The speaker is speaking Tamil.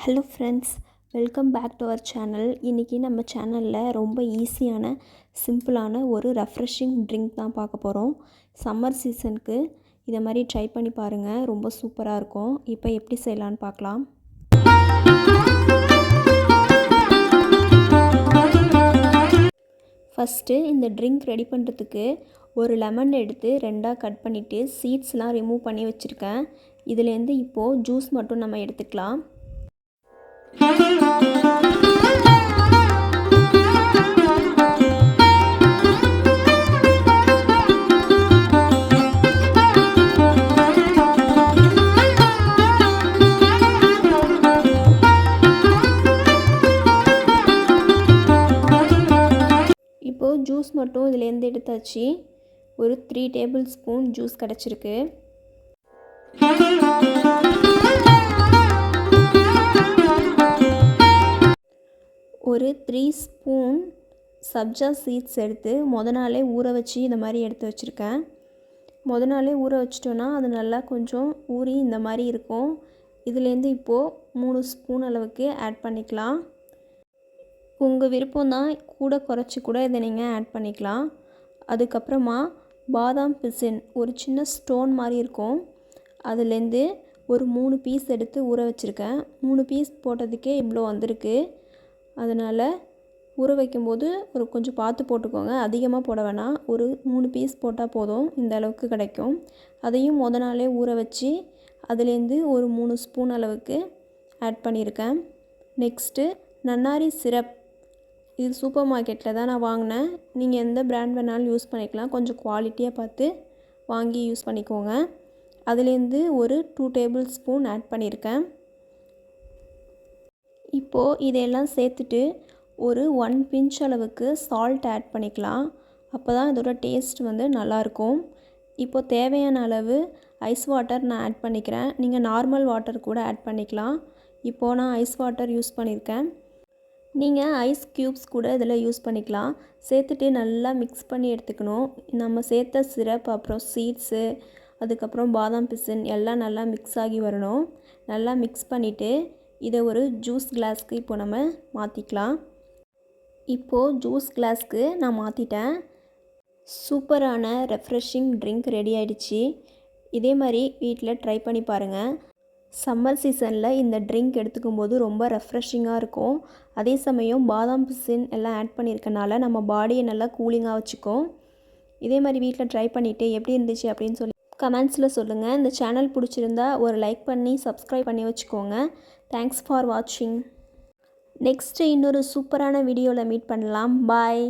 Hello friends, welcome back to our channel. இன்றைக்கி நம்ம சேனலில் ரொம்ப ஈஸியான சிம்பிளான ஒரு ரெஃப்ரெஷிங் ட்ரிங்க் தான் பார்க்க போகிறோம். சம்மர் சீசனுக்கு இதை மாதிரி ட்ரை பண்ணி பாருங்கள், ரொம்ப சூப்பராக இருக்கும். இப்போ எப்படி செய்யலான்னு பார்க்கலாம். ஃபஸ்ட்டு இந்த ட்ரிங்க் ரெடி பண்ணுறதுக்கு ஒரு லெமன் எடுத்து ரெண்டாக கட் பண்ணிவிட்டு சீட்ஸ்லாம் ரிமூவ் பண்ணி வச்சுருக்கேன். இதுலேருந்து இப்போது ஜூஸ் மட்டும் நம்ம எடுத்துக்கலாம். இப்போது ஜூஸ் மட்டும் இதுலேருந்து எடுத்தாச்சு. ஒரு 3 டேபிள் ஸ்பூன் ஜூஸ் கிடச்சிருக்கு. ஒரு 3 ஸ்பூன் சப்ஜா சீட்ஸ் எடுத்து நாளே ஊற வச்சு இந்த மாதிரி எடுத்து வச்சுருக்கேன். நாளே ஊற வச்சிட்டோன்னா அது நல்லா கொஞ்சம் ஊறி இந்த மாதிரி இருக்கும். இதுலேருந்து இப்போது 3 ஸ்பூன் அளவுக்கு ஆட் பண்ணிக்கலாம். உங்கள் விருப்பம் தான், கூட குறைச்சி கூட இதை நீங்கள் ஆட் பண்ணிக்கலாம். அதுக்கப்புறமா பாதாம் பிசின் ஒரு சின்ன ஸ்டோன் மாதிரி இருக்கும், அதுலேருந்து ஒரு 3 பீஸ் எடுத்து ஊற வச்சுருக்கேன். 3 பீஸ் போட்டதுக்கே இவ்வளோ வந்திருக்கு. அதனால் ஊற வைக்கும்போது ஒரு கொஞ்சம் பார்த்து போட்டுக்கோங்க, அதிகமாக போட வேணாம். ஒரு 3 பீஸ் போட்டால் போதும், இந்த அளவுக்கு கிடைக்கும். அதையும் நாளே ஊற வச்சு அதுலேருந்து ஒரு 3 ஸ்பூன் அளவுக்கு ஆட் பண்ணியிருக்கேன். நெக்ஸ்ட்டு நன்னாரி சிரப். இது சூப்பர் மார்க்கெட்டில் தான் நான் வாங்கினேன். நீங்கள் எந்த பிராண்ட் வேணாலும் யூஸ் பண்ணிக்கலாம், கொஞ்சம் குவாலிட்டியாக பார்த்து வாங்கி யூஸ் பண்ணிக்கோங்க. அதுலேருந்து ஒரு 2 டேபிள் ஸ்பூன் ஆட் பண்ணியிருக்கேன். இப்போது இதையெல்லாம் சேர்த்துட்டு ஒரு 1 பிஞ்ச் அளவுக்கு சால்ட் ஆட் பண்ணிக்கலாம். அப்போ தான் இதோட டேஸ்ட் நல்லாயிருக்கும். இப்போது தேவையான அளவு ஐஸ் வாட்டர் நான் ஆட் பண்ணிக்கிறேன். நீங்கள் நார்மல் வாட்டர் கூட ஆட் பண்ணிக்கலாம். இப்போது நான் ஐஸ் வாட்டர் யூஸ் பண்ணியிருக்கேன். நீங்கள் ஐஸ் க்யூப்ஸ் கூட இதில் யூஸ் பண்ணிக்கலாம். சேர்த்துட்டு நல்லா மிக்ஸ் பண்ணி எடுத்துக்கணும். நம்ம சேர்த்த சிரப், அப்புறம் சீட்ஸு, அதுக்கப்புறம் பாதாம் பிசின் எல்லாம் நல்லா மிக்ஸ் ஆகி வரணும். நல்லா மிக்ஸ் பண்ணிவிட்டு இதை ஒரு ஜூஸ் கிளாஸ்க்கு இப்போ நம்ம மாற்றிக்கலாம். இப்போது ஜூஸ் கிளாஸ்க்கு நான் மாற்றிட்டேன். சூப்பரான ரெஃப்ரெஷிங் ட்ரிங்க் ரெடி ஆகிடுச்சு. இதே மாதிரி வீட்டில் ட்ரை பண்ணி பாருங்கள். சம்மர் சீசனில் இந்த ட்ரிங்க் எடுத்துக்கும் போது ரொம்ப ரெஃப்ரெஷிங்காக இருக்கும். அதே சமயம் பாதாம் பிசின் எல்லாம் ஆட் பண்ணியிருக்கனால நம்ம பாடியை நல்லா கூலிங்காக வச்சுக்கும். இதே மாதிரி வீட்டில் ட்ரை பண்ணிவிட்டு எப்படி இருந்துச்சு அப்படின்னு சொல்லி கமெண்ட்ஸில் சொல்லுங்கள். இந்த சேனல் பிடிச்சிருந்தா ஒரு லைக் பண்ணி சப்ஸ்கிரைப் பண்ணி வச்சுக்கோங்க. தேங்க்ஸ் ஃபார் வாட்சிங். நெக்ஸ்ட்டு இன்னொரு சூப்பரான வீடியோவில் மீட் பண்ணலாம். பாய்.